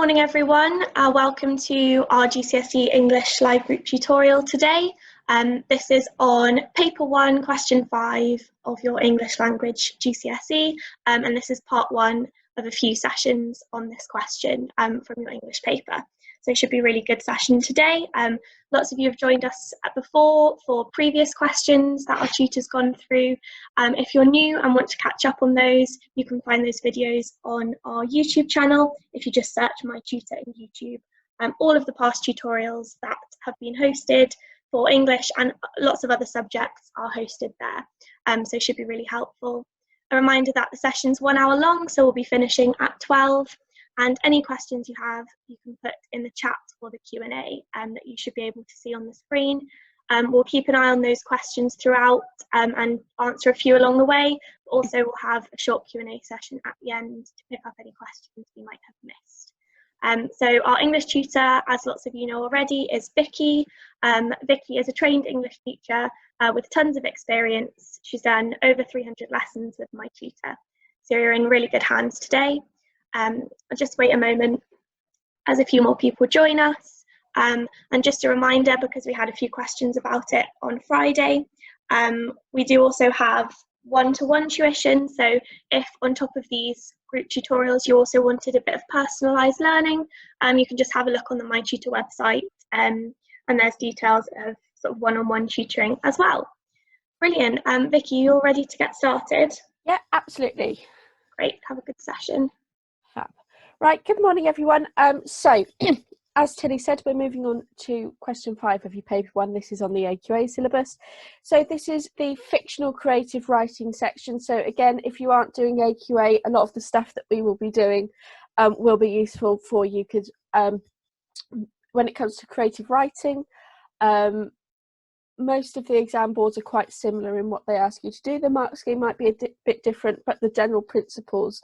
morning everyone, welcome to our GCSE English live group tutorial today. This is on paper 1 question 5 of your English Language GCSE and this is part 1 of a few sessions on this question from your English paper. So it should be a really good session today. Lots of you have joined us before for previous questions that our tutor's gone through. If you're new and want to catch up on those, you can find those videos on our YouTube channel. If you just search My Tutor in YouTube, all of the past tutorials that have been hosted for English and lots of other subjects are hosted there. So it should be really helpful. A reminder that the session's 1 hour long, so we'll be finishing at 12. And any questions you have, you can put in the chat or the Q&A that you should be able to see on the screen. We'll keep an eye on those questions throughout and answer a few along the way. Also, we'll have a short Q&A session at the end to pick up any questions we might have missed. So our English tutor, as lots of you know already, is Vicki. Vicki is a trained English teacher with tons of experience. She's done over 300 lessons with My Tutor. So you're in really good hands today. I'll just wait a moment as a few more people join us. And just a reminder, because we had a few questions about it on Friday, we do also have one-to-one tuition. So if on top of these group tutorials you also wanted a bit of personalised learning, you can just have a look on the My Tutor website and there's details of sort of one-on-one tutoring as well. Brilliant. Vicki, you all ready to get started? Yeah, absolutely. Great, have a good session. Right, good morning everyone. So as Tilly said, we're moving on to question 5 of your paper 1. This is on the AQA syllabus. So this is the fictional creative writing section. So again, if you aren't doing AQA, a lot of the stuff that we will be doing will be useful for you, because when it comes to creative writing, most of the exam boards are quite similar in what they ask you to do. The mark scheme might be a bit different, but the general principles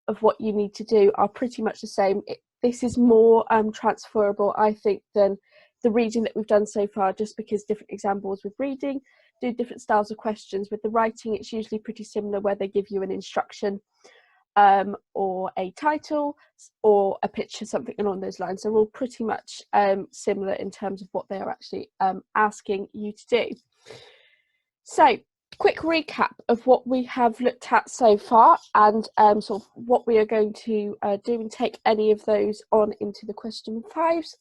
of what you need to do are pretty much the same. This is more transferable, I think, than the reading that we've done so far, just because different exam boards with reading do different styles of questions. With the writing, it's usually pretty similar, where they give you an instruction or a title or a picture, something along those lines. So we're all pretty much similar in terms of what they are actually asking you to do. So quick recap of what we have looked at so far, and sort of what we are going to do, and take any of those on into the question 5s,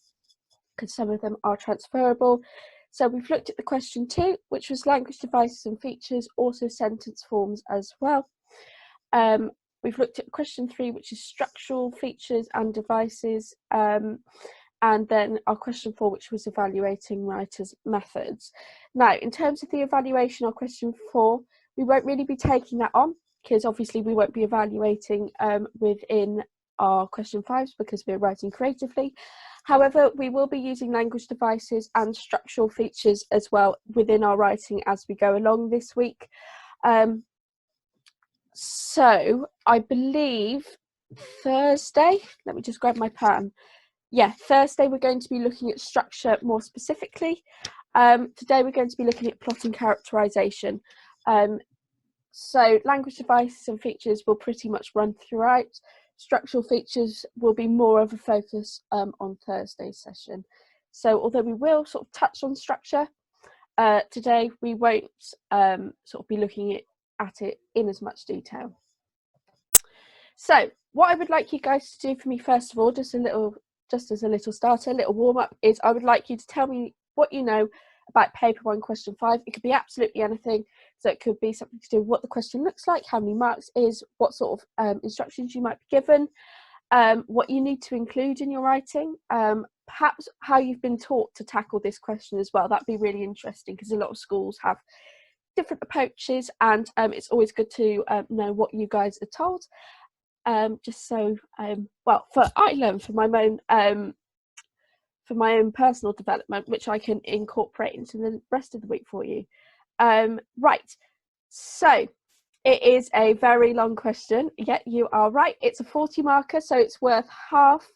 because some of them are transferable. So we've looked at the question 2, which was language devices and features, also sentence forms as well. We've looked at question 3, which is structural features and devices, and then our question 4, which was evaluating writers' methods. Now, in terms of the evaluation, our question 4, we won't really be taking that on, because obviously we won't be evaluating within our question 5s, because we're writing creatively. However, we will be using language devices and structural features as well within our writing as we go along this week. So I believe Thursday, let me just grab my pen. Yeah, Thursday we're going to be looking at structure more specifically. Today we're going to be looking at plot and characterization. So language devices and features will pretty much run throughout. Structural features will be more of a focus on Thursday's session. So although we will sort of touch on structure, today we won't sort of be looking at it in as much detail. So what I would like you guys to do for me, first of all, just as a little starter, a little warm-up, is I would like you to tell me what you know about paper 1 question 5. It could be absolutely anything. So it could be something to do with what the question looks like, how many marks is, what sort of instructions you might be given, what you need to include in your writing, perhaps how you've been taught to tackle this question as well. That'd be really interesting, because a lot of schools have different approaches, and it's always good to know what you guys are told. Just so, well, I learn for my own personal development, which I can incorporate into the rest of the week for you. Right, so it is a very long question. Yeah, you are right. It's a 40 marker, so it's worth half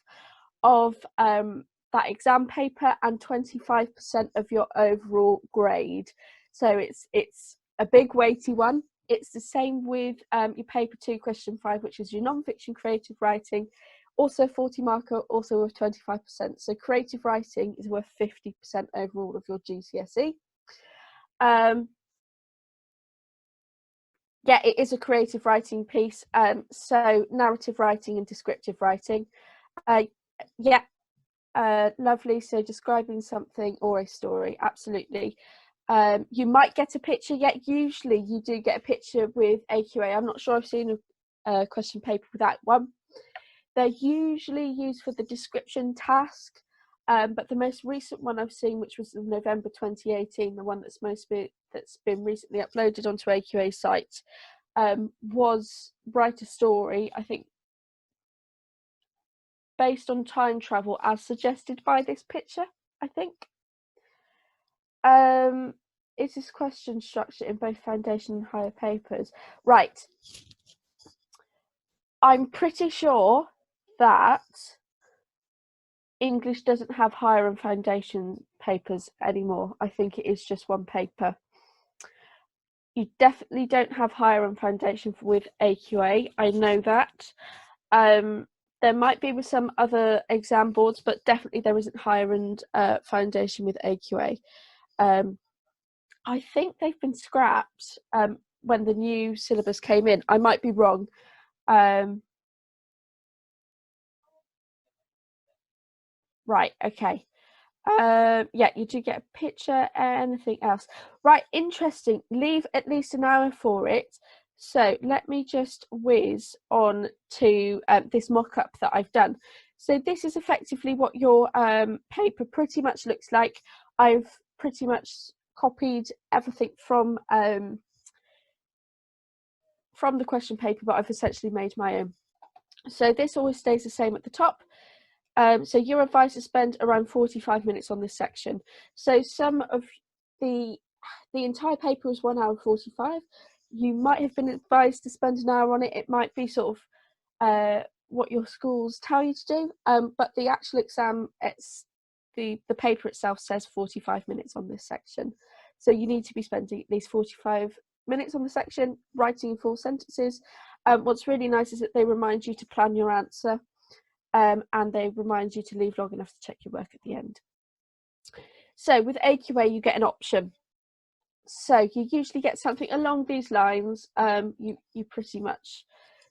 of that exam paper and 25% of your overall grade. So it's a big weighty one. It's the same with your paper 2 question 5, which is your non-fiction creative writing. Also 40 marker, also worth 25%. So creative writing is worth 50% overall of your GCSE. Yeah, it is a creative writing piece. So narrative writing and descriptive writing. Lovely. So describing something or a story, absolutely. You might get a picture. Usually you do get a picture with AQA. I'm not sure I've seen a question paper without one. They're usually used for the description task, but the most recent one I've seen, which was November 2018, the one that's been recently uploaded onto AQA site, was write a story, I think, based on time travel as suggested by this picture, I think. Is this question structured in both foundation and higher papers? Right. I'm pretty sure that English doesn't have higher and foundation papers anymore. I think it is just one paper. You definitely don't have higher and foundation with AQA. I know that. There might be with some other exam boards, but definitely there isn't higher and foundation with AQA. I think they've been scrapped when the new syllabus came in. I might be wrong. Right, okay. Yeah, you do get a picture. Anything else? Right, interesting. Leave at least an hour for it. So let me just whiz on to this mock-up that I've done. So this is effectively what your paper pretty much looks like. I've pretty much copied everything from the question paper, but I've essentially made my own. So this always stays the same at the top. So you're advised to spend around 45 minutes on this section. So some of the entire paper is 1 hour 45. You might have been advised to spend an hour on it. It might be sort of what your schools tell you to do, but the actual exam, it's the paper itself says 45 minutes on this section. So you need to be spending at least 45 minutes on the section, writing full sentences. What's really nice is that they remind you to plan your answer. And they remind you to leave long enough to check your work at the end. So with AQA, you get an option. So you usually get something along these lines. You pretty much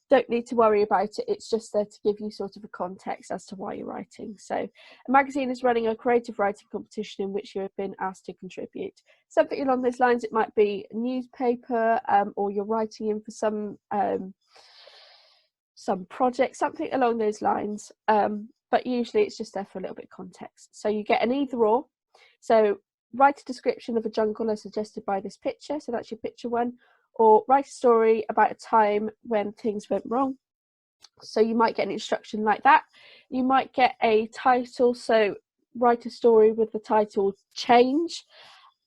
don't need to worry about it. It's just there to give you sort of a context as to why you're writing. So a magazine is running a creative writing competition in which you have been asked to contribute. Something along those lines. It might be a newspaper, or you're writing in for some project, something along those lines, but usually it's just there for a little bit of context. So you get an either or. So write a description of a jungle as suggested by this picture, so that's your picture one, or write a story about a time when things went wrong. So you might get an instruction like that. You might get a title, so write a story with the title change.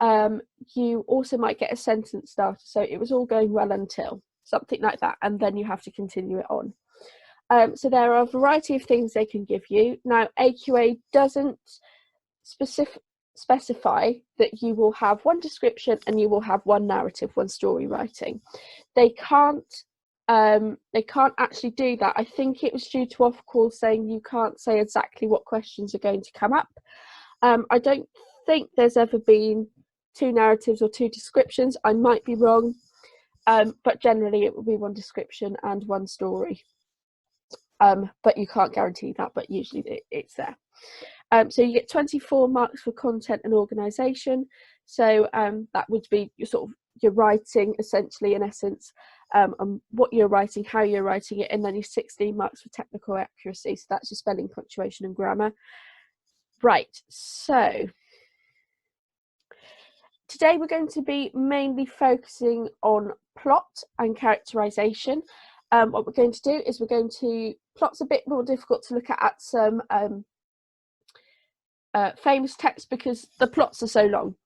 You also might get a sentence starter, so it was all going well until, something like that, and then you have to continue it on. So there are a variety of things they can give you. Now, AQA doesn't specify that you will have one description and you will have one narrative, one story writing. They can't actually do that. I think it was due to Ofqual saying you can't say exactly what questions are going to come up. I don't think there's ever been two narratives or two descriptions. I might be wrong, but generally it will be one description and one story. But you can't guarantee that, but usually it's there. So you get 24 marks for content and organisation. So that would be your writing, essentially, in essence, what you're writing, how you're writing it, and then your 16 marks for technical accuracy. So that's your spelling, punctuation and grammar. Right, so today we're going to be mainly focusing on plot and characterization. What we're going to do is plot's a bit more difficult to look at some famous text because the plots are so long.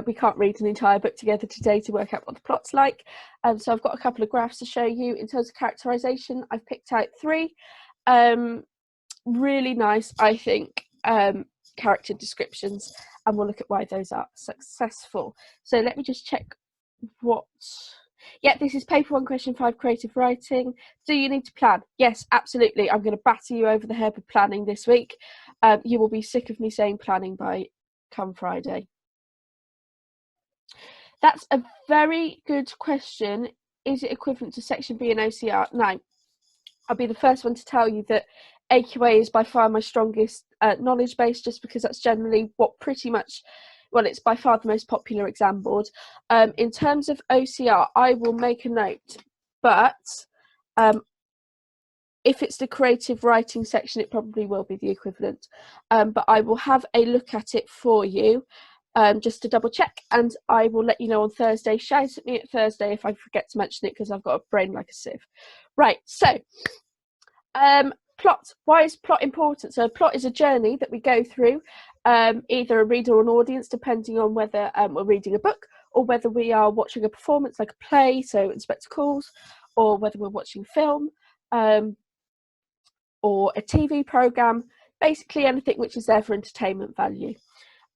We can't read an entire book together today to work out what the plot's like. So I've got a couple of graphs to show you. In terms of characterization, I've picked out three really nice, I think, character descriptions, and we'll look at why those are successful. So let me just check what Yeah, this is paper 1, question 5, creative writing. Do you need to plan? Yes, absolutely. I'm going to batter you over the head with planning this week. You will be sick of me saying planning by come Friday. That's a very good question. Is it equivalent to section B and OCR? No. I'll be the first one to tell you that AQA is by far my strongest knowledge base, just because that's generally what pretty much, well, it's by far the most popular exam board. In terms of OCR, I will make a note, but if it's the creative writing section, it probably will be the equivalent. But I will have a look at it for you, just to double check, and I will let you know on Thursday. Shout at me at Thursday if I forget to mention it, because I've got a brain like a sieve. Right, so plot. Why is plot important? So a plot is a journey that we go through, either a reader or an audience, depending on whether we're reading a book or whether we are watching a performance like a play, so in spectacles, or whether we're watching film, or a TV programme, basically anything which is there for entertainment value.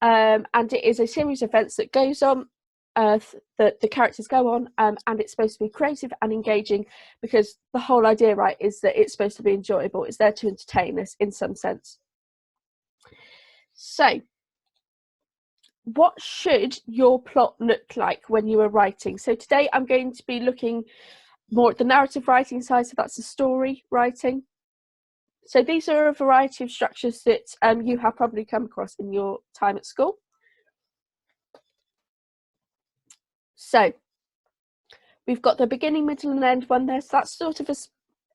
And it is a series of events that goes on, that the characters go on, and it's supposed to be creative and engaging, because the whole idea, right, is that it's supposed to be enjoyable. It's there to entertain us in some sense. So what should your plot look like when you are writing? So today I'm going to be looking more at the narrative writing side, so that's the story writing. So these are a variety of structures that you have probably come across in your time at school. So we've got the beginning, middle and end one there. So that's sort of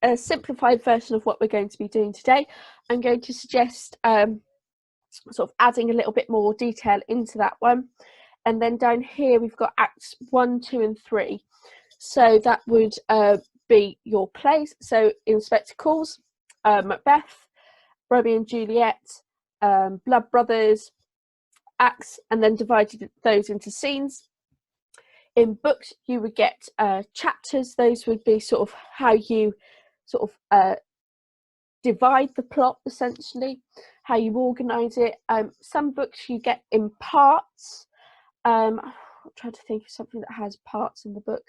a simplified version of what we're going to be doing today. I'm going to suggest sort of adding a little bit more detail into that one. And then down here we've got acts 1, 2 and 3. So that would be your plays. So in spectacles, Macbeth, Romeo and Juliet, Blood Brothers, acts, and then divided those into scenes. In books you would get chapters. Those would be sort of how you sort of divide the plot, essentially, how you organise it. Some books you get in parts. I'm trying to think of something that has parts in the book.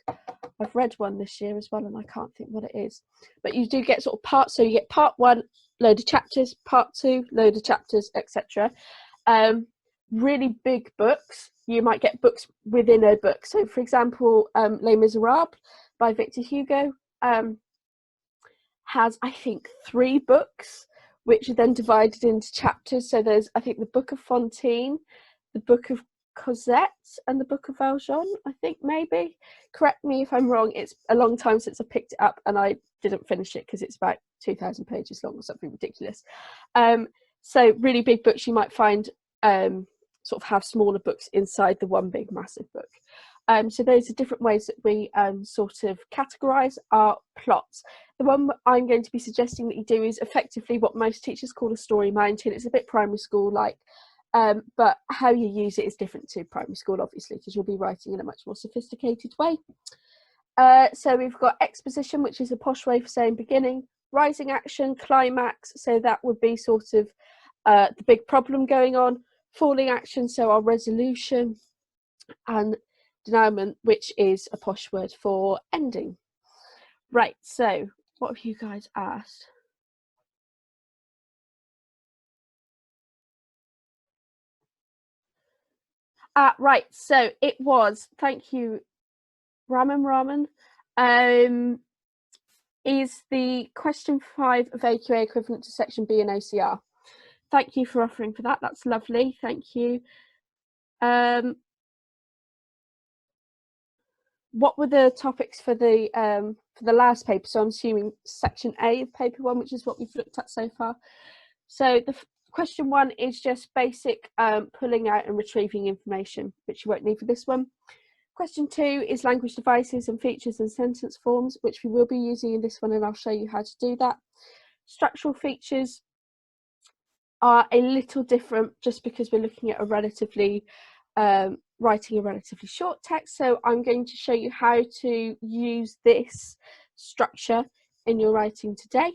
I've read one this year as well and I can't think what it is, but you do get sort of parts. So you get part 1, load of chapters, part 2, load of chapters, etc. Really big books, you might get books within a book. So for example, Les Miserables by Victor Hugo has, I think, 3 books, which are then divided into chapters. So there's, I think, the Book of Fantine, the Book of Cosette, and the Book of Valjean, I think, maybe. Correct me if I'm wrong. It's a long time since I picked it up and I didn't finish it because it's about 2,000 pages long or something ridiculous. So really big books you might find sort of have smaller books inside the one big massive book. So those are different ways that we sort of categorise our plots. The one I'm going to be suggesting that you do is effectively what most teachers call a story mountain. It's a bit primary school like, but how you use it is different to primary school, obviously, because you'll be writing in a much more sophisticated way. So we've got exposition, which is a posh way for saying beginning, rising action, climax, so that would be sort of the big problem going on, falling action, so our resolution, and denouement, which is a posh word for ending. Right, so what have you guys asked? Right, so it was, thank you, Raman, is the question 5 of AQA equivalent to section B and OCR? Thank you for offering for that, that's lovely, thank you. What were the topics for the last paper? So I'm assuming section A of paper 1, which is what we've looked at so far. So the question 1 is just basic pulling out and retrieving information, which you won't need for this one. Question 2 is language devices and features and sentence forms, which we will be using in this one, and I'll show you how to do that. Structural features are a little different just because we're looking at a relatively writing a relatively short text, so I'm going to show you how to use this structure in your writing today.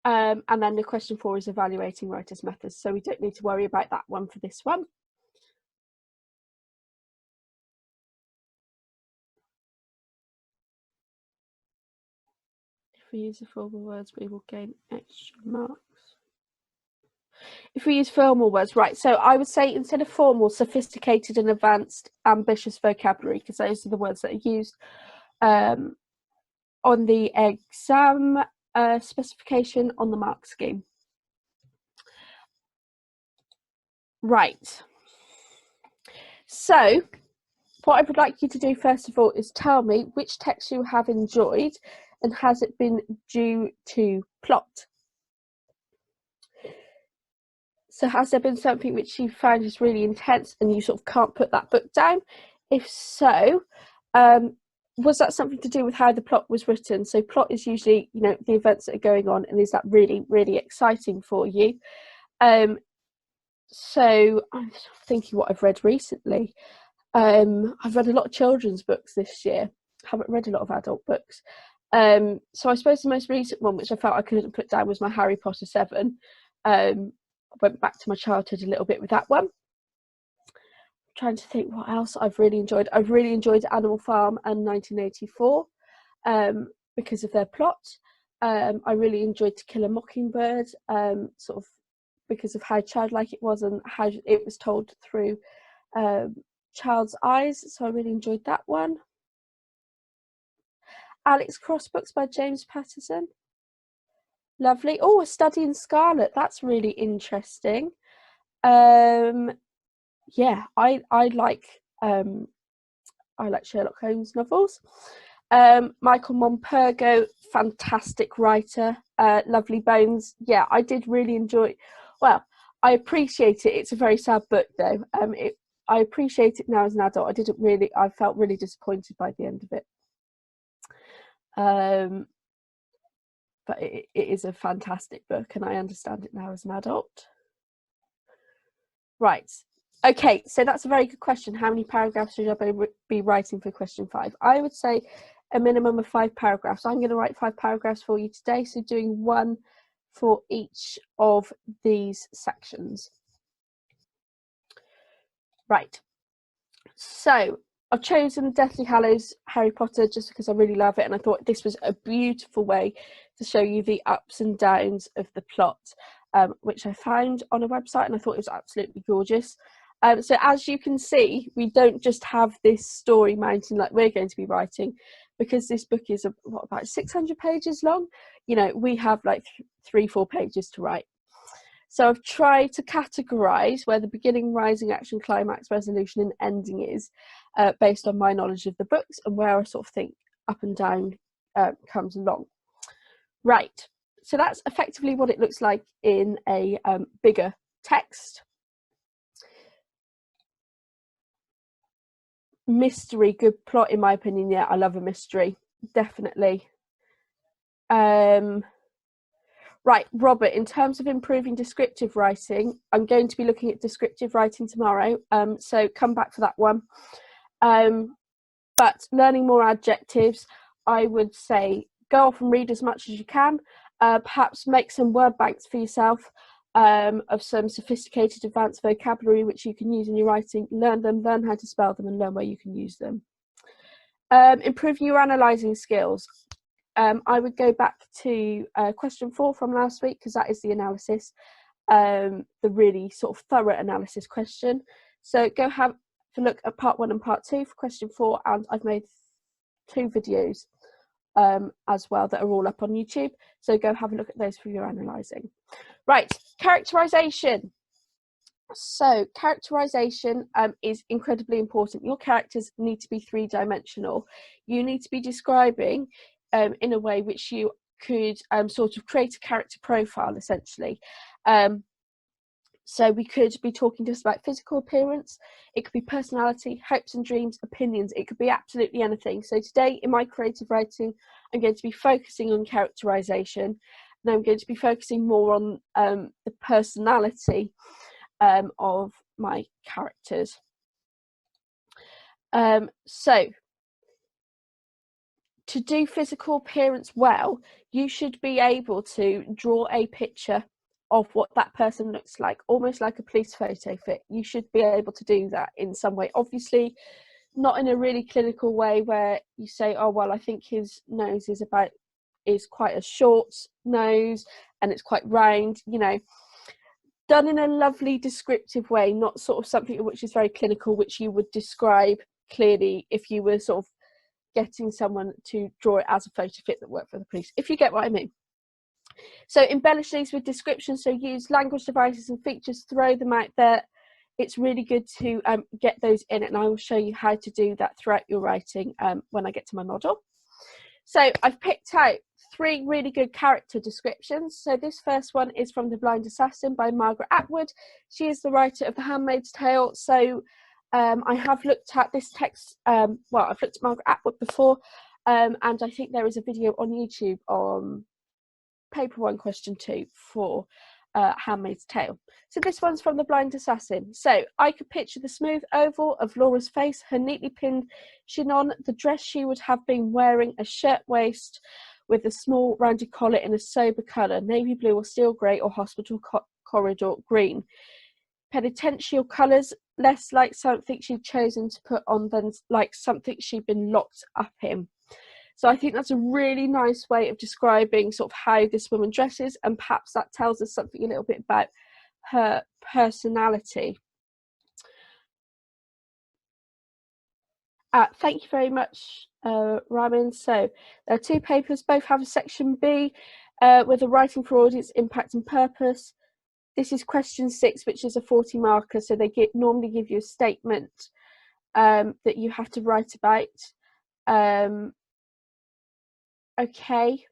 And then the question 4 is evaluating writers' methods, so we don't need to worry about that one for this one. If we use the formal words, we will gain extra marks. If we use formal words, right, so I would say instead of formal, sophisticated and advanced, ambitious vocabulary, because those are the words that are used on the exam specification on the mark scheme. Right. So what I would like you to do first of all is tell me which text you have enjoyed and has it been due to plot. So has there been something which you find is really intense and you sort of can't put that book down? If so, was that something to do with how the plot was written? So plot is usually, you know, the events that are going on, and is that really, really exciting for you? So I'm thinking what I've read recently. I've read a lot of children's books this year. I haven't read a lot of adult books. So I suppose the most recent one, which I felt I couldn't put down, was my Harry Potter 7. I went back to my childhood a little bit with that one. I'm trying to think what else I've really enjoyed. I've really enjoyed Animal Farm and 1984 because of their plot. I really enjoyed To Kill a Mockingbird, sort of because of how childlike it was and how it was told through child's eyes. So I really enjoyed that one. Alex Cross books by James Patterson. Lovely. Oh, A Study in Scarlet. That's really interesting. Yeah, I like Sherlock Holmes novels. Michael Monpergo, fantastic writer. Lovely Bones. Yeah, I did really enjoy. Well, I appreciate it. It's a very sad book, though. I appreciate it now as an adult. I felt really disappointed by the end of it. But it is a fantastic book, and I understand it now as an adult. Right. Okay, so that's a very good question. How many paragraphs should I be writing for question 5? I would say a minimum of 5 paragraphs. I'm going to write 5 paragraphs for you today, so doing one for each of these sections. Right. So I've chosen Deathly Hallows Harry Potter just because I really love it, and I thought this was a beautiful way to show you the ups and downs of the plot, which I found on a website, and I thought it was absolutely gorgeous. So as you can see, we don't just have this story mountain like we're going to be writing, because this book is about 600 pages long. You know, we have like 3-4 pages to write. So I've tried to categorise where the beginning, rising, action, climax, resolution and ending is, based on my knowledge of the books and where I sort of think up and down comes along. Right, so that's effectively what it looks like in a bigger text. Mystery, good plot in my opinion. Yeah, I love a mystery, definitely. Right, Robert, in terms of improving descriptive writing, I'm going to be looking at descriptive writing tomorrow, so come back for that one. But learning more adjectives, I would say go off and read as much as you can. Perhaps make some word banks for yourself of some sophisticated advanced vocabulary which you can use in your writing. Learn them, learn how to spell them, and learn where you can use them. Improve your analysing skills. I would go back to question 4 from last week, because that is the analysis, the really sort of thorough analysis question. So go have a look at part 1 and part 2 for question 4, and I've made 2 videos as well that are all up on YouTube. So go have a look at those for your analysing. Right, characterisation. So characterisation is incredibly important. Your characters need to be 3-dimensional. You need to be describing in a way which you could sort of create a character profile, essentially. So we could be talking just about physical appearance, it could be personality, hopes and dreams, opinions, it could be absolutely anything. So today in my creative writing, I'm going to be focusing on characterisation, and I'm going to be focusing more on the personality of my characters. So to do physical appearance well, you should be able to draw a picture of what that person looks like, almost like a police photo fit. You should be able to do that in some way. Obviously, not in a really clinical way where you say, oh, well, I think his nose is about is quite a short nose and it's quite round, you know, done in a lovely descriptive way, not sort of something which is very clinical, which you would describe clearly if you were sort of getting someone to draw it as a photo fit that worked for the police, if you get what I mean. So embellish these with descriptions, so use language devices and features, throw them out there. It's really good to get those in, and I will show you how to do that throughout your writing when I get to my model. So I've picked out 3 really good character descriptions. So this first one is from The Blind Assassin by Margaret Atwood. She is the writer of The Handmaid's Tale. So I have looked at this text, well, I've looked at Margaret Atwood before, and I think there is a video on YouTube on paper 1 question 2 for Handmaid's Tale. So this one's from The Blind Assassin. So I could picture the smooth oval of Laura's face, her neatly pinned chignon, the dress she would have been wearing, a shirt waist with a small rounded collar in a sober colour, navy blue or steel grey or hospital corridor green. Penitential colours, less like something she'd chosen to put on than like something she'd been locked up in. So I think that's a really nice way of describing sort of how this woman dresses, and perhaps that tells us something a little bit about her personality. Thank you very much, Ramin. So there are 2 papers, both have a section B with a writing for audience, impact and purpose. This is question 6, which is a 40 marker. So they normally give you a statement that you have to write about. Okay,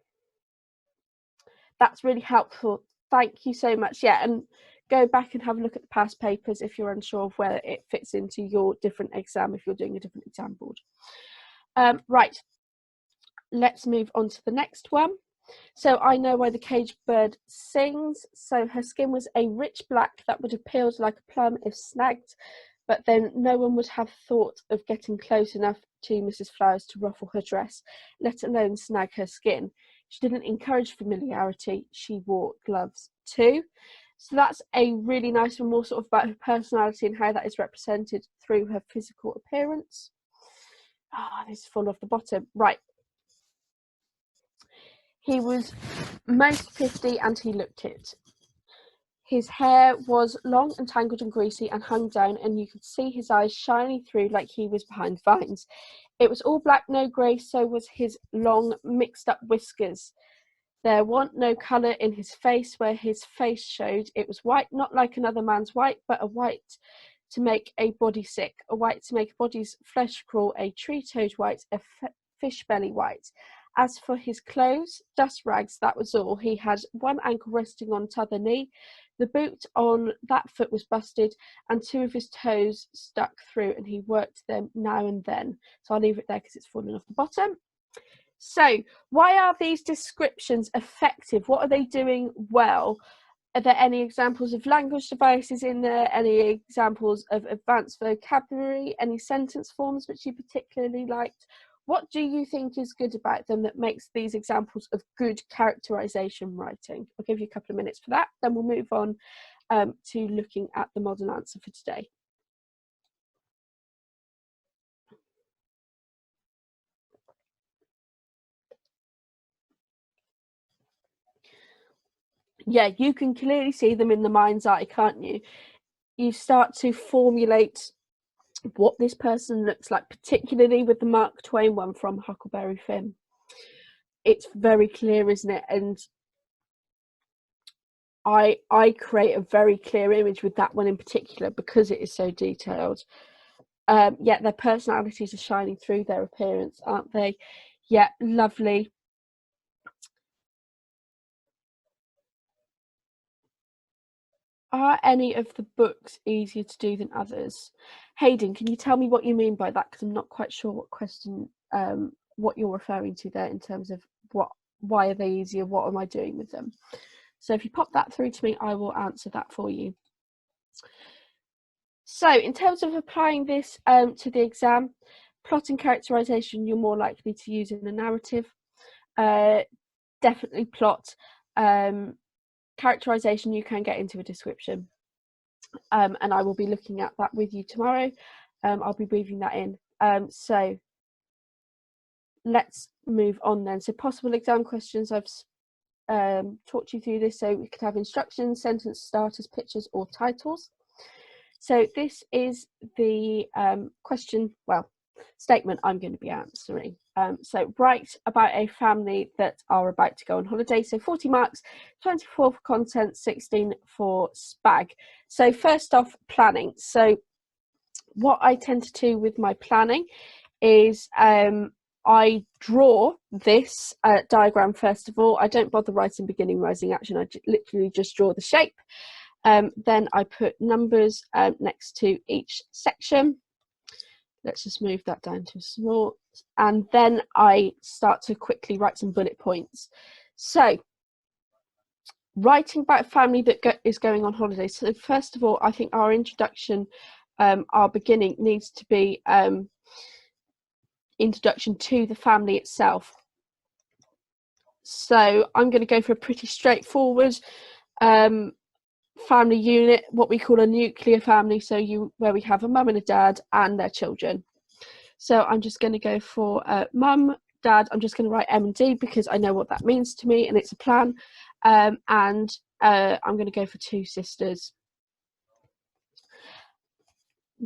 that's really helpful. Thank you so much. Yeah, and go back and have a look at the past papers if you're unsure of where it fits into your different exam, if you're doing a different exam board. Right, let's move on to the next one. So I know why the caged bird sings. So her skin was a rich black that would have peeled like a plum if snagged, but then no one would have thought of getting close enough to Mrs. Flowers to ruffle her dress, let alone snag her skin. She didn't encourage familiarity, she wore gloves too. So that's a really nice one, more sort of about her personality and how that is represented through her physical appearance. This is full off the bottom. Right. He was most 50 and he looked it. His hair was long and tangled and greasy and hung down, and you could see his eyes shining through like he was behind vines. It was all black, no grey, so was his long, mixed-up whiskers. There wasn't no colour in his face where his face showed. It was white, not like another man's white, but a white to make a body sick, a white to make a body's flesh crawl, a tree-toed white, a fish belly white. As for his clothes, dust rags, that was all. He had one ankle resting on t'other knee. The boot on that foot was busted, and 2 of his toes stuck through, and he worked them now and then. So I'll leave it there because it's falling off the bottom. So why are these descriptions effective? What are they doing well? Are there any examples of language devices in there? Any examples of advanced vocabulary? Any sentence forms which you particularly liked? What do you think is good about them that makes these examples of good characterization writing? I'll give you a couple of minutes for that, then we'll move on to looking at the model answer for today. Yeah, you can clearly see them in the mind's eye, can't you? You start to formulate what this person looks like, particularly with the Mark Twain one from Huckleberry Finn. It's very clear, isn't it? And I create a very clear image with that one in particular because it is so detailed. Yeah, their personalities are shining through their appearance, aren't they? Yeah, lovely. Are any of the books easier to do than others? Hayden, can you tell me what you mean by that? Because I'm not quite sure what question, what you're referring to there in terms of why are they easier? What am I doing with them? So if you pop that through to me, I will answer that for you. So in terms of applying this to the exam, plot and characterization, you're more likely to use in a narrative. Definitely plot. Characterization you can get into a description, and I will be looking at that with you tomorrow. I'll be weaving that in. So let's move on then. So possible exam questions, I've talked you through this. So we could have instructions, sentence starters, pictures, or titles. So this is the question, well, statement I'm going to be answering. So write about a family that are about to go on holiday. So 40 marks, 24 for content, 16 for spag. So first off, planning. So what I tend to do with my planning is I draw this diagram first of all. I don't bother writing beginning, rising, action. I literally just draw the shape. Then I put numbers next to each section. Let's just move that down to small. And then I start to quickly write some bullet points. So writing about a family that is going on holiday. So first of all, I think our introduction, our beginning needs to be introduction to the family itself. So I'm going to go for a pretty straightforward family unit, what we call a nuclear family, so where we have a mum and a dad and their children. So I'm just going to go for mum, dad. I'm just going to write M and D because I know what that means to me and it's a plan. And I'm going to go for 2 sisters.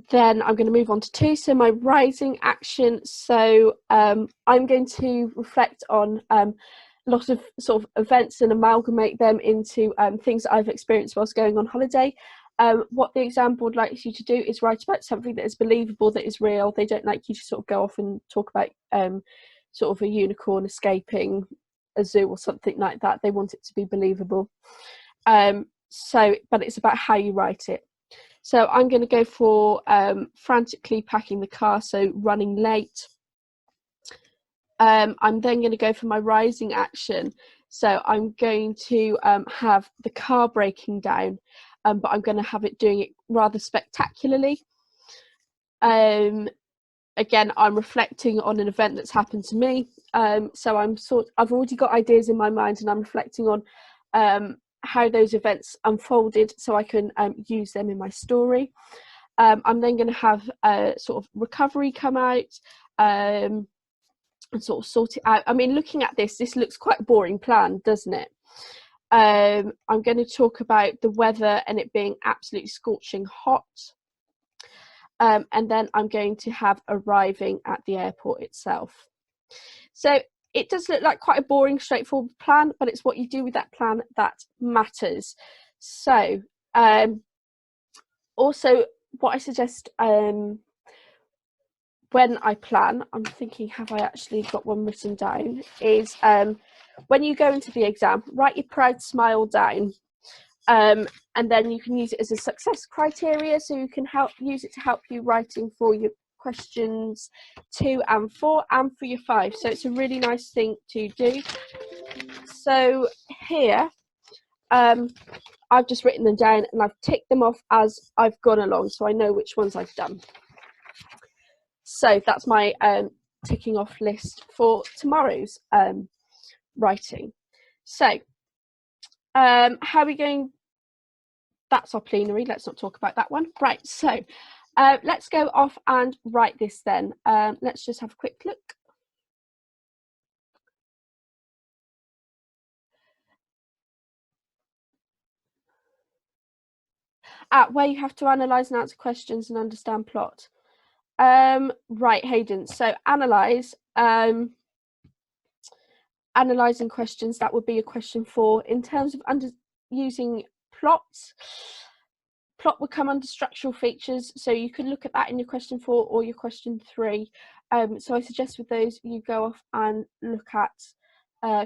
Then I'm going to move on to 2. So my rising action. So I'm going to reflect on a lot of sort of events and amalgamate them into things that I've experienced whilst going on holiday. What the exam board likes you to do is write about something that is believable, that is real. They don't like you to sort of go off and talk about sort of a unicorn escaping a zoo or something like that. They want it to be believable. But it's about how you write it. So I'm going to go for frantically packing the car, so running late. I'm then going to go for my rising action. So I'm going to have the car breaking down, but I'm going to have it doing it rather spectacularly. Again, I'm reflecting on an event that's happened to me. So I've already got ideas in my mind, and I'm reflecting on how those events unfolded so I can use them in my story. I'm then going to have a sort of recovery come out and sort of sort it out. I mean, looking at this looks quite a boring plan, doesn't it? I'm going to talk about the weather and it being absolutely scorching hot. And then I'm going to have arriving at the airport itself. So it does look like quite a boring, straightforward plan, but it's what you do with that plan that matters. So also what I suggest when I plan, I'm thinking, have I actually got one written down, is when you go into the exam, write your proud smile down. And then you can use it as a success criteria, so you can use it to help you writing for your questions 2 and 4 and for your 5. So it's a really nice thing to do. So here I've just written them down and I've ticked them off as I've gone along, so I know which ones I've done. So that's my ticking off list for tomorrow's writing. So how are we going? That's our plenary. Let's not talk about that one. Right, so let's go off and write this then. Let's just have a quick look. Where you have to analyse and answer questions and understand plot. Right, Hayden, so analyse. Analysing questions, that would be a question 4. In terms of using plots, plot would come under structural features, so you could look at that in your question 4 or your question 3. So I suggest with those you go off and look at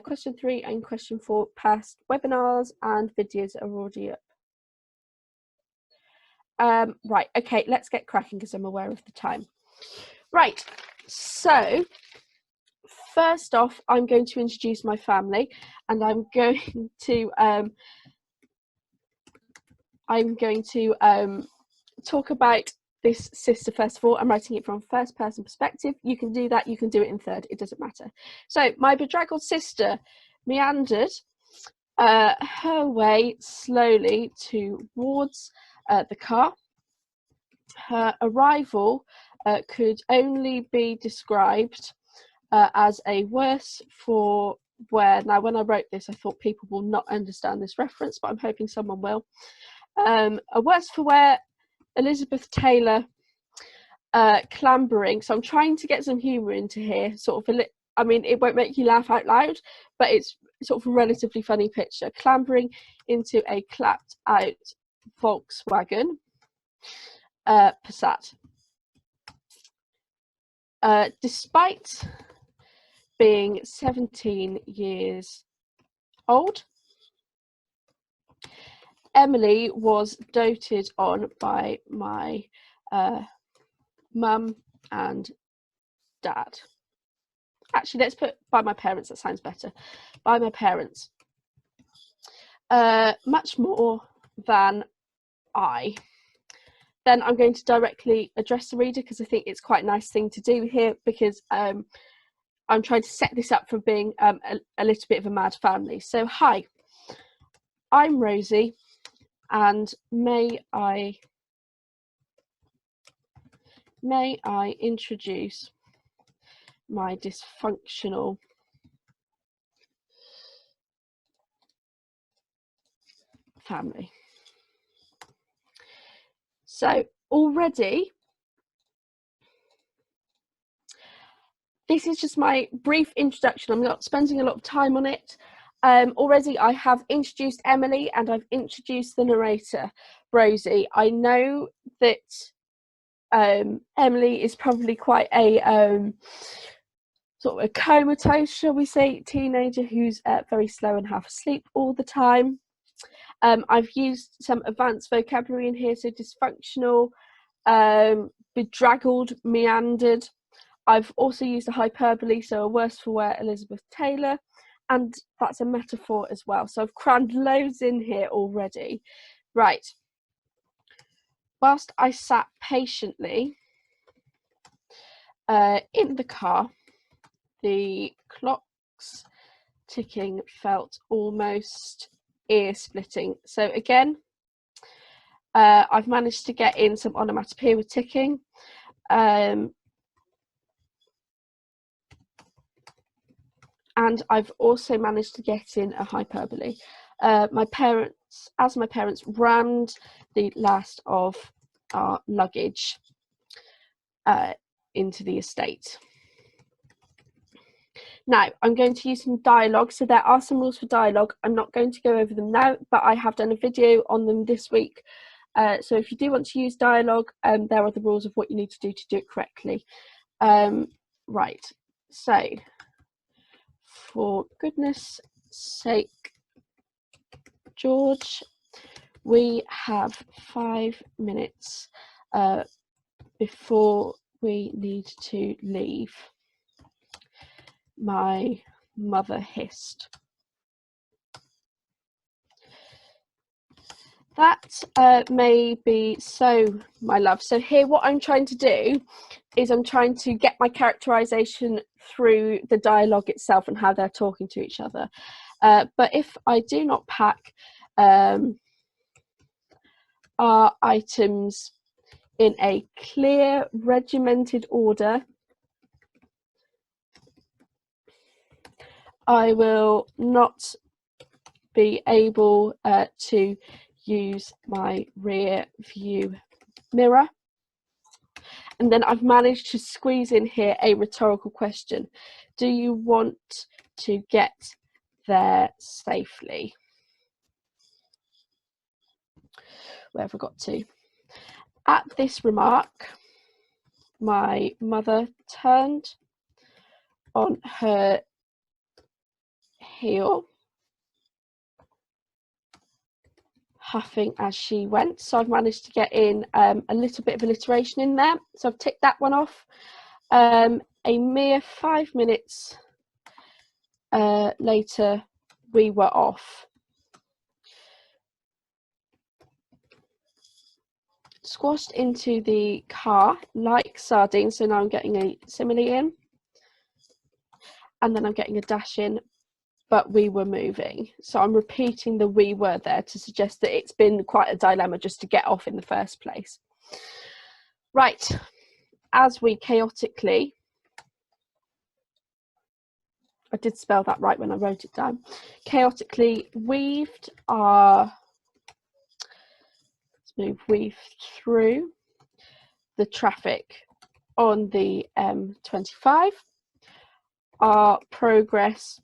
question 3 and question 4 past webinars and videos that are already up. Right, okay, let's get cracking because I'm aware of the time. Right, so first off, I'm going to introduce my family, and I'm going to talk about this sister first of all. I'm writing it from first person perspective. You can do that, you can do it in third, it doesn't matter. So my bedraggled sister meandered her way slowly towards the car. Her arrival could only be described as a worse for wear. Now, when I wrote this, I thought people will not understand this reference, but I'm hoping someone will. A worse for wear, Elizabeth Taylor clambering. So I'm trying to get some humour into here, sort of I mean, it won't make you laugh out loud, but it's sort of a relatively funny picture. Clambering into a clapped out Volkswagen Passat. Despite being 17 years old, Emily was doted on by my mum and dad. Actually, let's put by my parents, that sounds better. By my parents. Much more than I. Then I'm going to directly address the reader, because I think it's quite a nice thing to do here, because I'm trying to set this up for being a little bit of a mad family. So, hi, I'm Rosie, and may I introduce my dysfunctional family. So already, this is just my brief introduction. I'm not spending a lot of time on it. Already I have introduced Emily and I've introduced the narrator, Rosie. I know that Emily is probably quite a sort of a comatose, shall we say, teenager who's very slow and half asleep all the time. I've used some advanced vocabulary in here, so dysfunctional, bedraggled, meandered. I've also used a hyperbole, so a worse for wear Elizabeth Taylor, and that's a metaphor as well. So I've crammed loads in here already. Right. Whilst I sat patiently in the car, the clocks ticking felt almost ear-splitting. So again, I've managed to get in some onomatopoeia with ticking. And I've also managed to get in a hyperbole. My parents rammed the last of our luggage into the estate. Now, I'm going to use some dialogue. So there are some rules for dialogue. I'm not going to go over them now, but I have done a video on them this week. So if you do want to use dialogue, there are the rules of what you need to do it correctly. Right, so for goodness sake, George, we have 5 minutes before we need to leave. My mother hissed. That may be so, my love. So here what I'm trying to do is I'm trying to get my characterization through the dialogue itself and how they're talking to each other. But if I do not pack our items in a clear, regimented order, I will not be able to use my rear view mirror. And then I've managed to squeeze in here a rhetorical question. Do you want to get there safely? Where have I got to? At this remark, my mother turned on her heel, huffing as she went. So I've managed to get in a little bit of alliteration in there. So I've ticked that one off. A mere 5 minutes later, we were off. Squashed into the car like sardines. So now I'm getting a simile in. And then I'm getting a dash in. But we were moving. So I'm repeating the we were there to suggest that it's been quite a dilemma just to get off in the first place. Right, as we chaotically I did spell that right when I wrote it down. Chaotically weaved are, let's move weave through the traffic on the M25. Our progress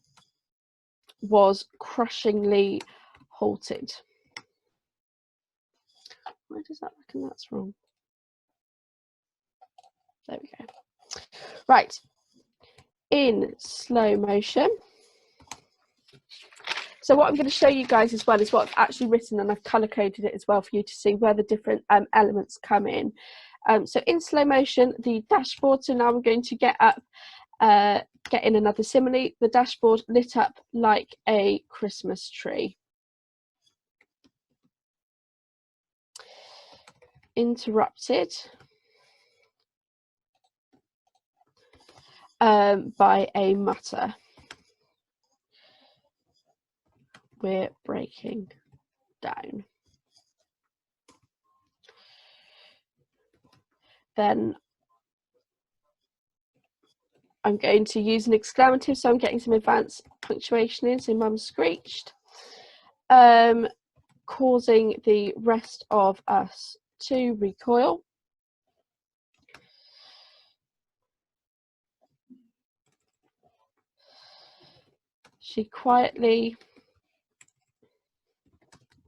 was crushingly halted. Why does that reckon that's wrong? There we go. Right. In slow motion. So what I'm going to show you guys as well is what I've actually written, and I've colour coded it as well for you to see where the different elements come in. So in slow motion, the dashboard, so now I'm going to get up, get in another simile, the dashboard lit up like a Christmas tree. Interrupted by a mutter. We're breaking down. Then I'm going to use an exclamative, so I'm getting some advanced punctuation in, so mum screeched, causing the rest of us to recoil. She quietly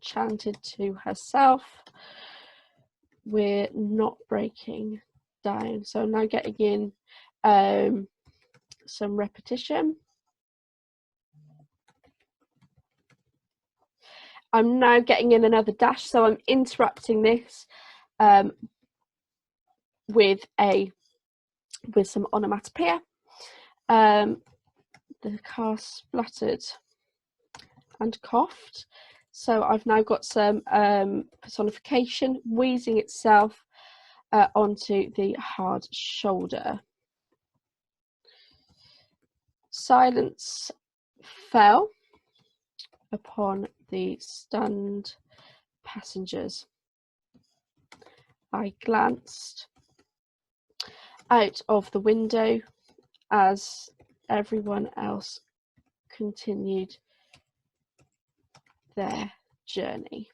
chanted to herself, we're not breaking down. So I'm now getting in some repetition. I'm now getting in another dash, so I'm interrupting this with some onomatopoeia. The car spluttered and coughed. So I've now got some personification wheezing itself onto the hard shoulder. Silence fell upon the stunned passengers. I glanced out of the window as everyone else continued their journey.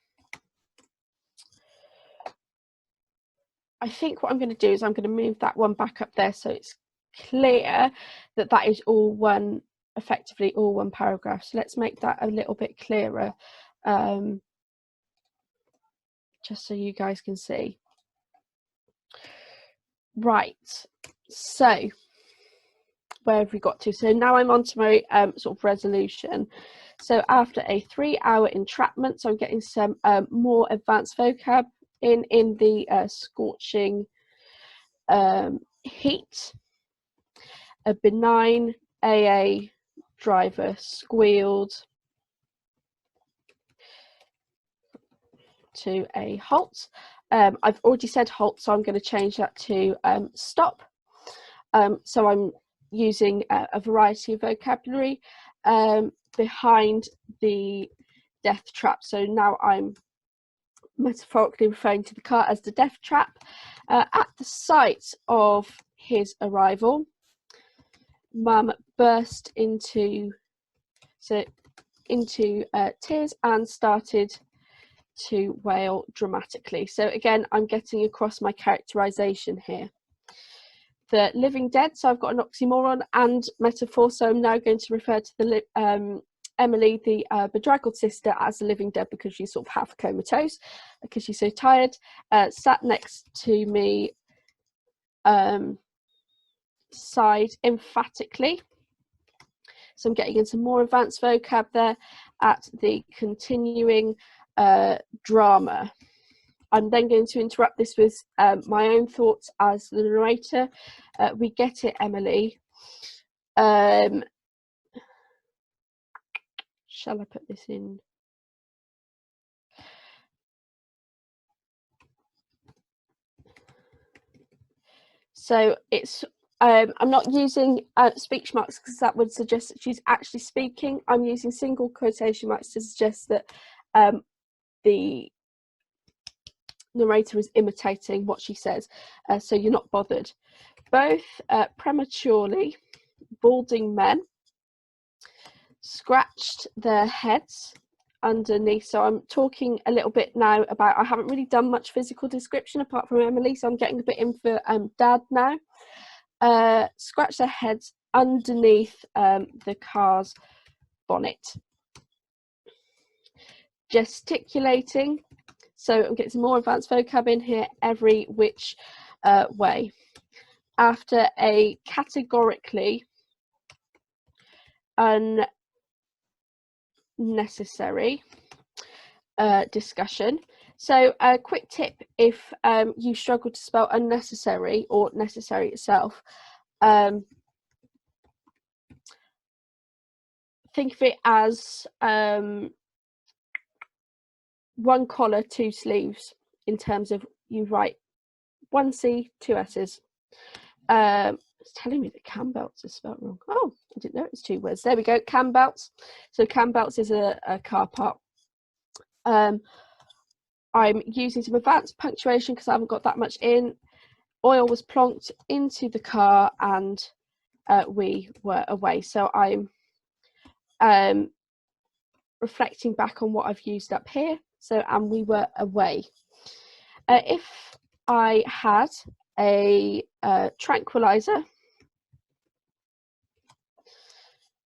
I think what I'm going to do is I'm going to move that one back up there so it's clear that that is all one, effectively all one paragraph. So let's make that a little bit clearer, just so you guys can see. Right, so where have we got to? So now I'm on to my sort of resolution. So after a 3-hour entrapment, so I'm getting some more advanced vocab in the scorching heat. A benign AA driver squealed to a halt. I've already said halt, so I'm going to change that to stop. So I'm using a variety of vocabulary behind the death trap. So now I'm metaphorically referring to the car as the death trap. At the sight of his arrival, Mum burst into tears and started to wail dramatically. So again, I'm getting across my characterization here. The living dead, so I've got an oxymoron and metaphor, so I'm now going to refer to the Emily, the bedraggled sister, as the living dead because she's sort of half comatose because she's so tired. Sat next to me, sighed emphatically. So I'm getting into more advanced vocab there. At the continuing drama, I'm then going to interrupt this with my own thoughts as the narrator. We get it, Emily. Shall I put this in? So it's I'm not using speech marks because that would suggest that she's actually speaking. I'm using single quotation marks to suggest that the narrator is imitating what she says, so you're not bothered. Both prematurely balding men scratched their heads underneath. So I'm talking a little bit now about, I haven't really done much physical description apart from Emily, so I'm getting a bit in for Dad now. Scratch their heads underneath the car's bonnet. Gesticulating, so I'm getting some more advanced vocab in here, every which way. After a categorically unnecessary discussion. So a quick tip, if you struggle to spell unnecessary or necessary itself, think of it as one collar, two sleeves, in terms of you write one C, two S's. It's telling me that cam belts is spelled wrong. Oh, I didn't know it was two words. There we go, cam belts. So cam belts is a car part. I'm using some advanced punctuation because I haven't got that much in. Oil was plonked into the car and we were away. So I'm reflecting back on what I've used up here. So, and we were away. If I had a tranquilizer,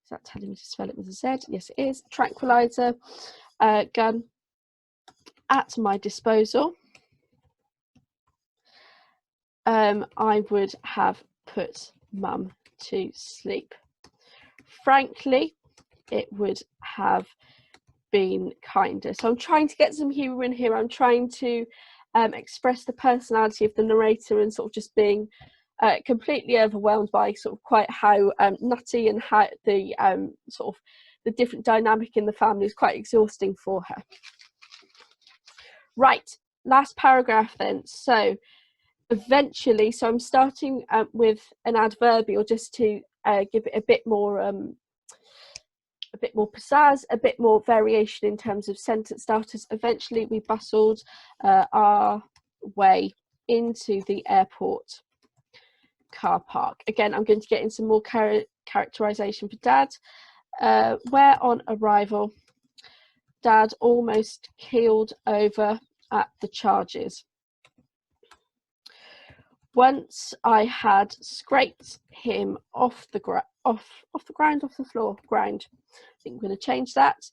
is that telling me to spell it with a Z? Yes, it is. Tranquilizer gun at my disposal, I would have put Mum to sleep. Frankly, it would have been kinder. So I'm trying to get some humour in here. I'm trying to express the personality of the narrator and sort of just being completely overwhelmed by sort of quite how nutty and how the sort of the different dynamic in the family is quite exhausting for her. Right, last paragraph then. So eventually, so I'm starting with an adverbial just to give it a bit more pizzazz, a bit more variation in terms of sentence starters. Eventually we bustled our way into the airport car park. Again, I'm going to get in some more characterization for Dad. Where on arrival, Dad almost keeled over at the charges. Once I had scraped him off the ground. I think I'm going to change that.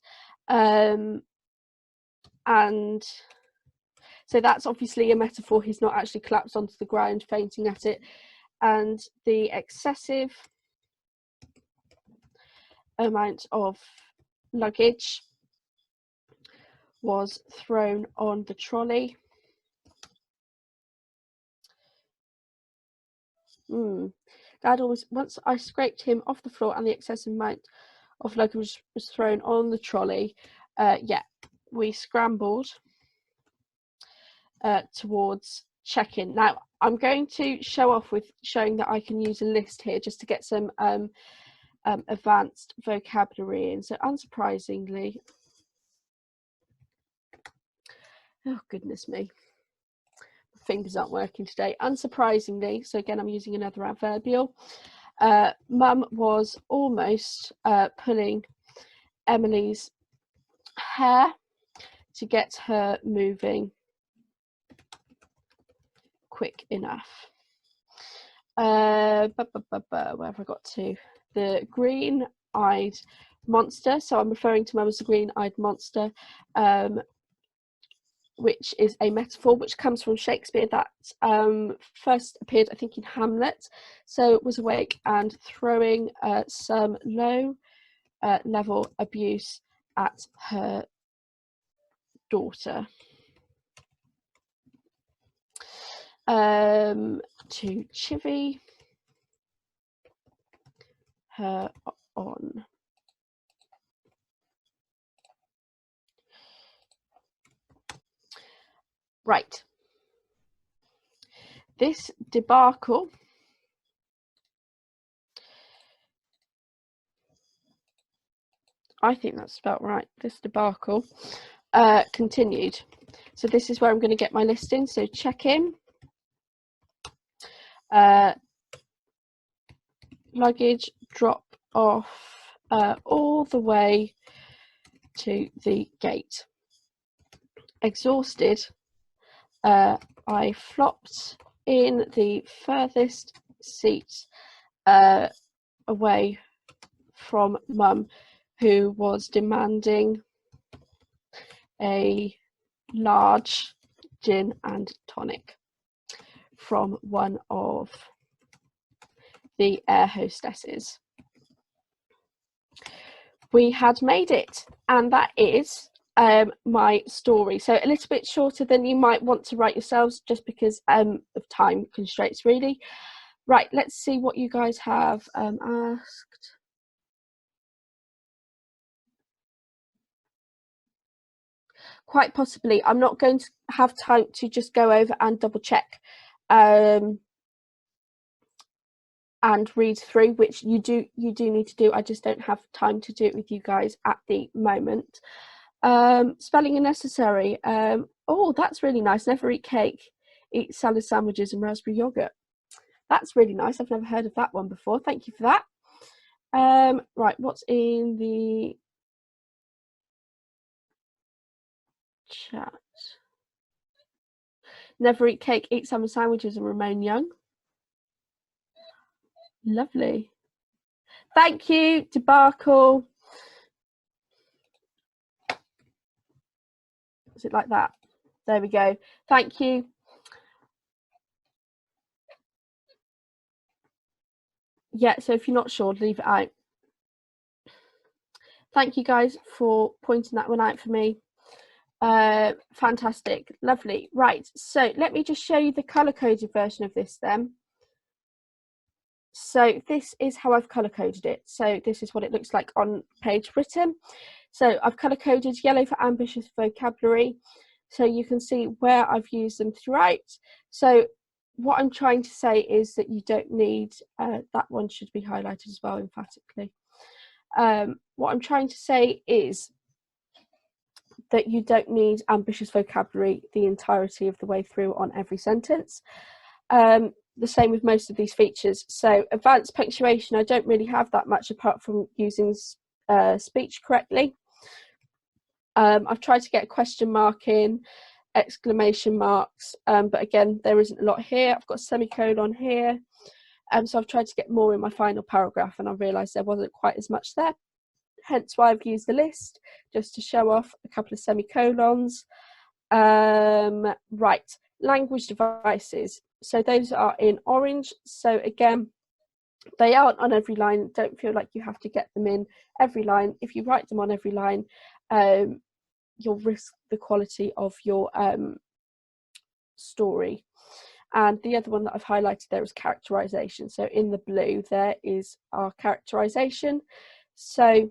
And so that's obviously a metaphor. He's not actually collapsed onto the ground, fainting at it. And the excessive amount of luggage was thrown on the trolley. Dad always, once I scraped him off the floor and the excessive amount of luggage was thrown on the trolley, yeah, we scrambled towards check-in. Now I'm going to show off with showing that I can use a list here just to get some advanced vocabulary in. So unsurprisingly, oh goodness me, my fingers aren't working today. Unsurprisingly, so again I'm using another adverbial, Mum was almost pulling Emily's hair to get her moving quick enough. Where have I got to? The green-eyed monster. So I'm referring to Mum as the green-eyed monster, which is a metaphor which comes from Shakespeare that first appeared, I think, in Hamlet. So was awake and throwing some low-level abuse at her daughter. To chivvy her on. Right. This debacle I think that's about right. This debacle continued. So this is where I'm going to get my list in. So check in. Luggage drop off all the way to the gate. Exhausted, I flopped in the furthest seat away from Mum, who was demanding a large gin and tonic from one of the air hostesses. We had made it, and that is my story. So a little bit shorter than you might want to write yourselves, just because of time constraints, really. Right, let's see what you guys have asked. Quite possibly. I'm not going to have time to just go over and double check and read through, which you do need to do. I just don't have time to do it with you guys at the moment. Spelling unnecessary. Oh, that's really nice. Never eat cake, eat salad sandwiches and raspberry yogurt. That's really nice. I've never heard of that one before. Thank you for that. Right, what's in the chat? Never eat cake, eat salad sandwiches and remain young. Lovely. Thank you, debacle. Is it like that? There we go. Thank you. Yeah, so if you're not sure, leave it out. Thank you guys for pointing that one out for me. Fantastic, lovely. Right, so let me just show you the colour-coded version of this then. So this is how I've colour-coded it. So this is what it looks like on page written. So I've colour-coded yellow for ambitious vocabulary, so you can see where I've used them throughout. So what I'm trying to say is that you don't need, that one should be highlighted as well emphatically. What I'm trying to say is that you don't need ambitious vocabulary the entirety of the way through on every sentence. The same with most of these features. So advanced punctuation, I don't really have that much apart from using speech correctly. I've tried to get a question mark in, exclamation marks, but again, there isn't a lot here. I've got a semicolon here. So I've tried to get more in my final paragraph, and I realised there wasn't quite as much there. Hence why I've used the list, just to show off a couple of semicolons. Right, language devices. So those are in orange. So again, they aren't on every line. Don't feel like you have to get them in every line. If you write them on every line, you'll risk the quality of your story. And the other one that I've highlighted there is characterization. So in the blue there is our characterization. So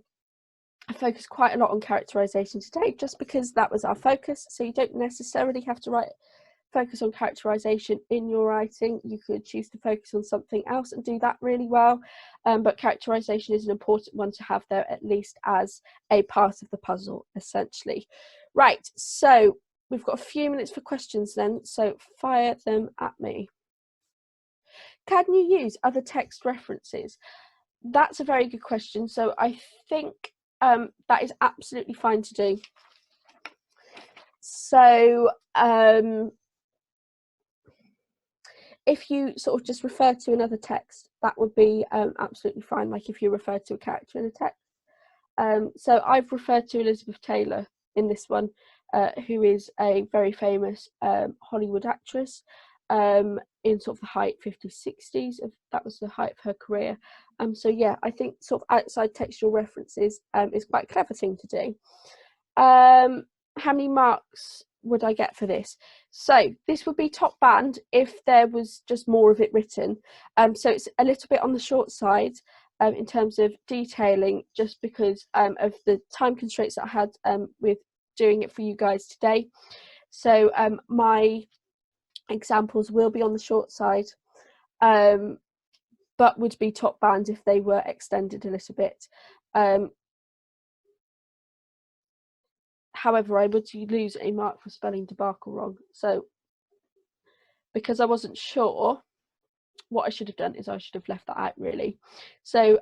I focus quite a lot on characterization today, just because that was our focus. So you don't necessarily have to focus on characterization in your writing. You could choose to focus on something else and do that really well, but characterization is an important one to have there, at least as a part of the puzzle, essentially. Right, so we've got a few minutes for questions then, so fire them at me. Can you use other text references? That's a very good question. So I think that is absolutely fine to do. So if you sort of just refer to another text, that would be absolutely fine, like if you refer to a character in a text. So I've referred to Elizabeth Taylor in this one, who is a very famous Hollywood actress in sort of the height 50s, 60s. That was the height of her career. So yeah, I think sort of outside textual references is quite a clever thing to do. How many marks would I get for this? So this would be top band if there was just more of it written. So it's a little bit on the short side in terms of detailing, just because of the time constraints that I had with doing it for you guys today. So my examples will be on the short side, but would be top band if they were extended a little bit. However, I would lose a mark for spelling debacle wrong. So because I wasn't sure, what I should have done is I should have left that out, really. So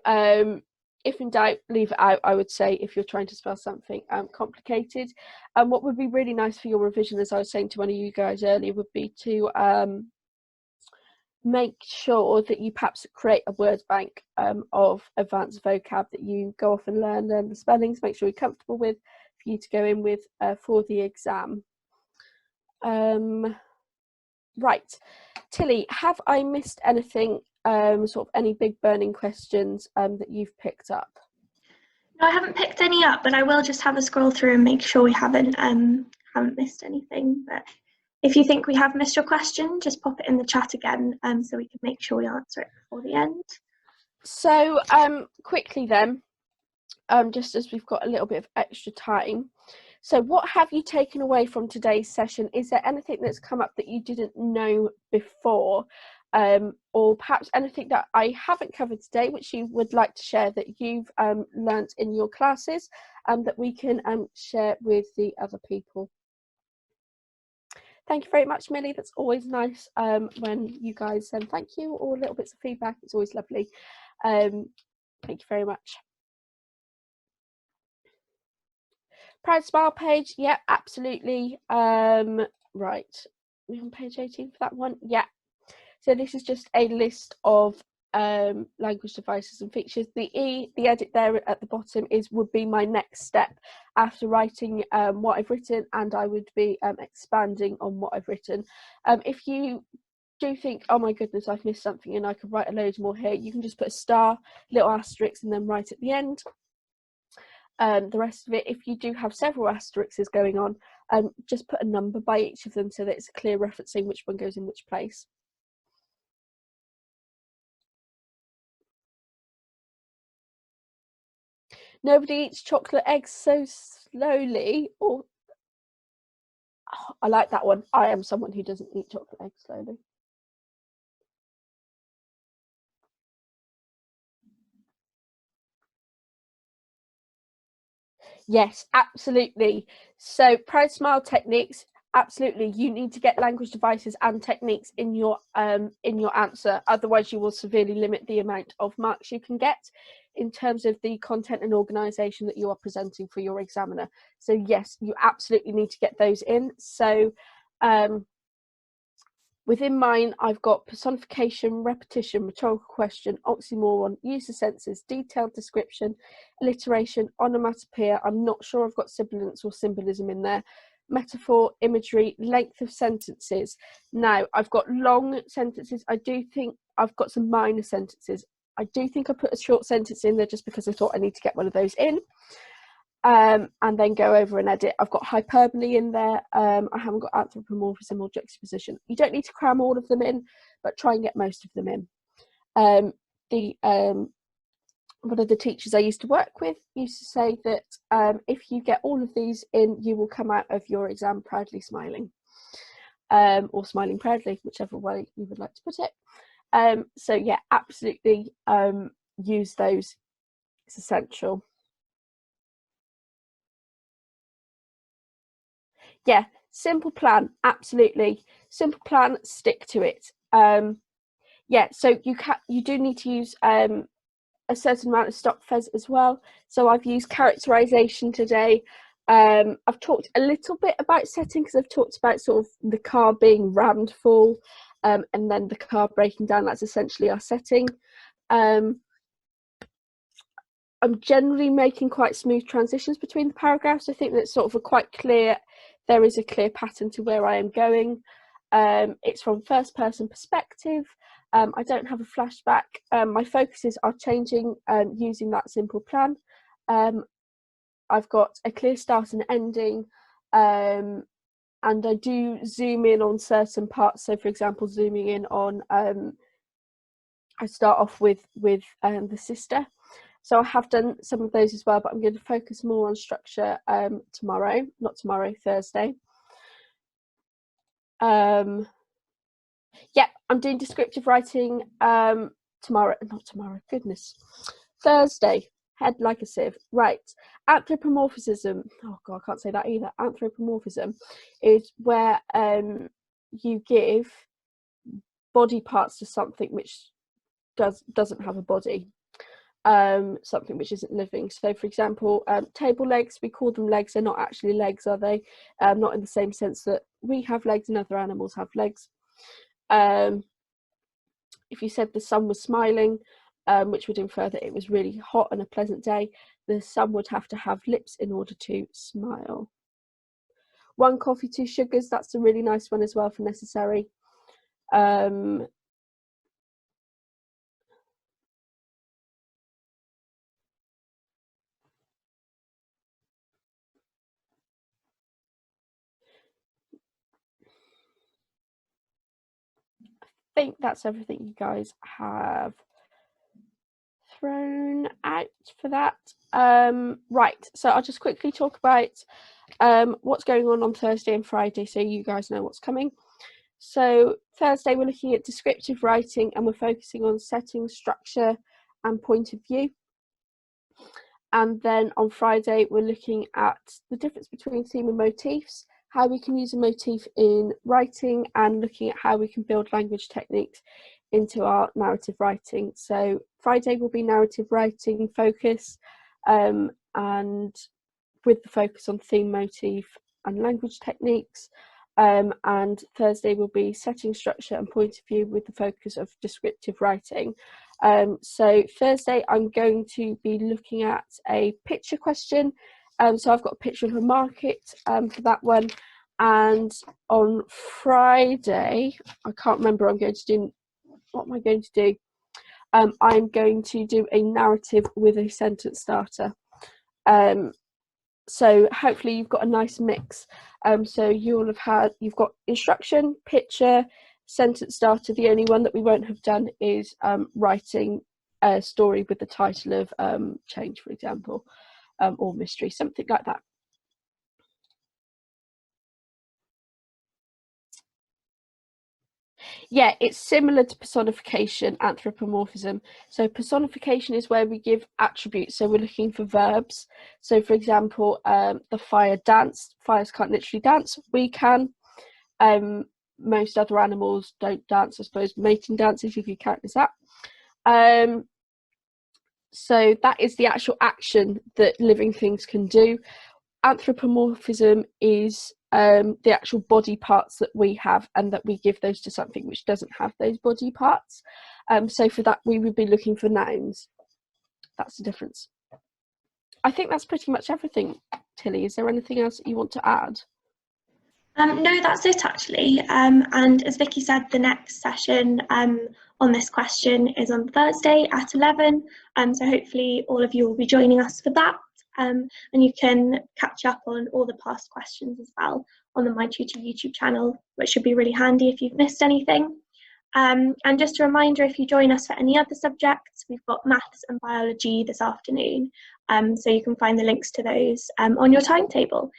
if in doubt, leave it out, I would say, if you're trying to spell something complicated. And what would be really nice for your revision, as I was saying to one of you guys earlier, would be to make sure that you perhaps create a word bank of advanced vocab that you go off and learn the spellings, make sure you're comfortable with, for you to go in with for the exam. Right, Tilly, have I missed anything, sort of any big burning questions that you've picked up? No, I haven't picked any up, but I will just have a scroll through and make sure we haven't missed anything. But if you think we have missed your question, just pop it in the chat again, so we can make sure we answer it before the end. So quickly then, just as we've got a little bit of extra time. So what have you taken away from today's session? Is there anything that's come up that you didn't know before? Or perhaps anything that I haven't covered today which you would like to share that you've learnt in your classes, that we can share with the other people? Thank you very much, Millie. That's always nice when you guys thank you, or little bits of feedback. It's always lovely. Thank you very much. Proud Smile page, yeah, absolutely. Right, we're on page 18 for that one. Yeah, so this is just a list of language devices and features. The edit there at the bottom would be my next step after writing what I've written, and I would be expanding on what I've written. If you do think, oh my goodness, I've missed something and I could write a load more here, you can just put a star, little asterisk, and then write at the end. The rest of it, if you do have several asterisks going on, just put a number by each of them so that it's clear referencing which one goes in which place. Nobody eats chocolate eggs so slowly. Or oh, I like that one. I am someone who doesn't eat chocolate eggs slowly. Yes, absolutely. So Proud Smile techniques, absolutely. You need to get language devices and techniques in your answer. Otherwise, you will severely limit the amount of marks you can get in terms of the content and organisation that you are presenting for your examiner. So yes, you absolutely need to get those in. So within mine, I've got personification, repetition, rhetorical question, oxymoron, use of senses, detailed description, alliteration, onomatopoeia. I'm not sure I've got sibilance or symbolism in there. Metaphor, imagery, length of sentences. Now, I've got long sentences. I do think I've got some minor sentences. I do think I put a short sentence in there just because I thought I need to get one of those in. And then go over and edit. I've got hyperbole in there. I haven't got anthropomorphism or juxtaposition. You don't need to cram all of them in, but try and get most of them in. One of the teachers I used to work with used to say that if you get all of these in, you will come out of your exam proudly smiling, or smiling proudly, whichever way you would like to put it. So yeah, absolutely use those. It's essential. Yeah, simple plan, absolutely. Simple plan, stick to it. Yeah, so you do need to use a certain amount of stock fez as well. So I've used characterization today. I've talked a little bit about setting because I've talked about sort of the car being rammed full, and then the car breaking down. That's essentially our setting. I'm generally making quite smooth transitions between the paragraphs. I think that's sort of there is a clear pattern to where I am going. It's from first person perspective. I don't have a flashback. My focuses are changing using that simple plan. I've got a clear start and ending, and I do zoom in on certain parts. So for example, zooming in on, I start off with the sister. So I have done some of those as well, but I'm going to focus more on structure Thursday. Yeah, I'm doing descriptive writing Thursday. Head like a sieve. Right. Anthropomorphism. Oh God, I can't say that either. Anthropomorphism is where you give body parts to something which doesn't have a body. something which isn't living. So for example, table legs, we call them legs, they're not actually legs, are they? Not in the same sense that we have legs and other animals have legs. If you said the sun was smiling, which would infer that it was really hot and a pleasant day, the sun would have to have lips in order to smile. 1 coffee, 2 sugars, that's a really nice one as well for necessary. I think that's everything you guys have thrown out for that. Right, so I'll just quickly talk about what's going on Thursday and Friday, so you guys know what's coming. So Thursday we're looking at descriptive writing, and we're focusing on setting, structure and point of view. And then on Friday we're looking at the difference between theme and motifs, how we can use a motif in writing, and looking at how we can build language techniques into our narrative writing. So Friday will be narrative writing focus, and with the focus on theme, motif and language techniques. And Thursday will be setting, structure and point of view with the focus of descriptive writing. So Thursday I'm going to be looking at a picture question. So I've got a picture of a market for that one. And on Friday, I can't remember, what am I going to do? I'm going to do a narrative with a sentence starter. So hopefully you've got a nice mix. So you've got instruction, picture, sentence starter. The only one that we won't have done is writing a story with the title of change, for example, or mystery, something like that. Yeah, it's similar to personification, anthropomorphism. So personification is where we give attributes. So we're looking for verbs. So for example, the fire danced. Fires can't literally dance. We can. Most other animals don't dance. I suppose mating dances, if you count as that. So that is the actual action that living things can do. Anthropomorphism is the actual body parts that we have, and that we give those to something which doesn't have those body parts. So for that we would be looking for nouns. That's the difference. I think that's pretty much everything. Tilly, is there anything else that you want to add? No, that's it actually. And as Vicky said, the next session on this question is on Thursday at 11. So hopefully all of you will be joining us for that. And you can catch up on all the past questions as well on the My Tutor YouTube channel, which should be really handy if you've missed anything. And just a reminder, if you join us for any other subjects, we've got maths and biology this afternoon. So you can find the links to those on your timetable.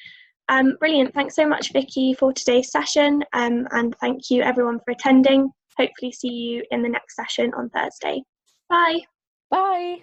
Brilliant. Thanks so much, Vicky, for today's session. And thank you everyone for attending. Hopefully see you in the next session on Thursday. Bye. Bye.